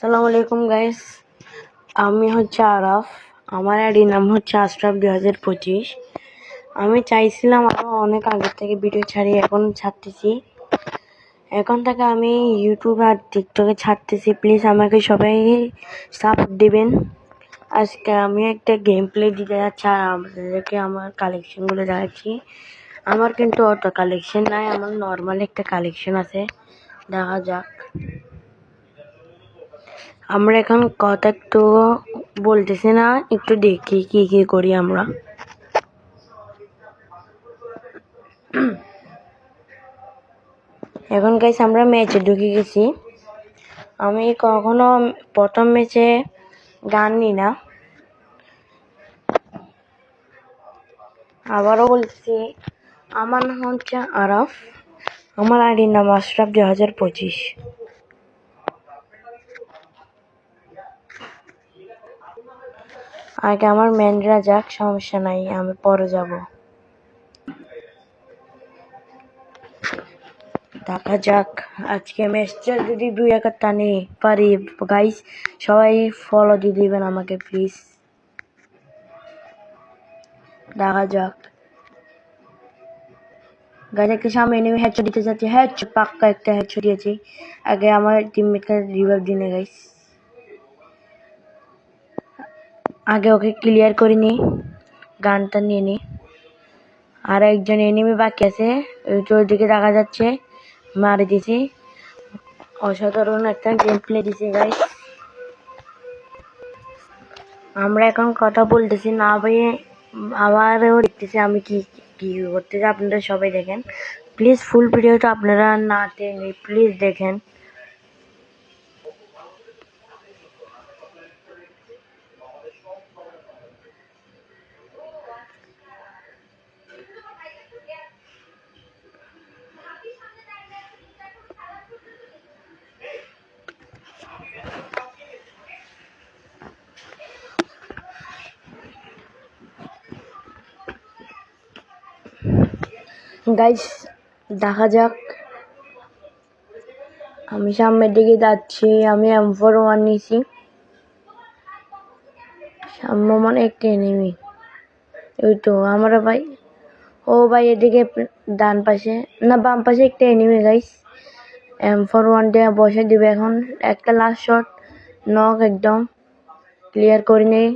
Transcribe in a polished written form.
আসসালামু আলাইকুম গাইস, আমি হচ্ছে আরাফ। আমার আইডি নাম হচ্ছে আশরাফ 2025। আমি চাইছিলাম আরও অনেক আগের থেকে ভিডিও ছাড়ি, এখন ছাড়তেছি। এখন থেকে আমি ইউটিউব আর টিকটকে ছাড়তেছি। প্লিজ আমাকে সবাই সাপোর্ট দিবেন। আজকে আমি একটা গেম প্লে দিতে যাচ্ছি আর আপনাদেরকে আমার কালেকশনগুলো দেখাচ্ছি। আমার কিন্তু অত কালেকশন নাই, আমার নর্মাল একটা কালেকশন আছে। দেখা যাক। আমরা এখন কথা একটু বলতেছি না, একটু দেখি কি কি করি আমরা। এখন গাইস আমরা ম্যাচে ঢুকে গেছি। আমি কখনো প্রথম ম্যাচে গান নিই না। আবারও বলছি, আমার নাম হচ্ছে আরাফ। আমার আইডির নাম আশরাফ 2025। আগে আমার ম্যানরা যাক, সমস্যা নাই, আমি পরে যাব। দেখা যাক আজকে ম্যাচটা যদি 2-1 টানি পারি। গাইস সবাই ফলো দিয়ে দিবেন আমাকে প্লিজ। দেখা যাক। গাইস একটা সামনে এনিমি হেডশট দিতে যাচ্ছে, হেডশট পাক্কা একটা হেডশট দিয়েছি। আগে আমার টিমমেটকে রিভাইভ দিনে গাইস, আগে ওকে ক্লিয়ার করে নি, গানটা নিয়ে নি। আর একজন এনিমি বাকি আছে, ওই দিকে দেখা যাচ্ছে, মারি দিছি। অসাধারণ একটা গেম প্লে দিছি গাইস। আমরা এখন কথা বলতেছি না ভাই, আবারও দেখতেছি আমি কি কি করতেছি। আপনারা সবাই দেখেন প্লিজ, ফুল ভিডিওটা আপনারা না টেনে প্লিজ দেখেন। গাইস দেখা যাক। আমি সামনের দিকে যাচ্ছি, আমি M41 নিয়েছি। সামনে মানে একটা এনিমি, ওই তো আমরা ভাই। ও ভাই এদিকে ডান পাশে না বাম পাশে একটা এনিমি গাইস। M41 দিয়ে বসে দিবে এখন। একটা লাস্ট শট, নক একদম ক্লিয়ার করে নেই।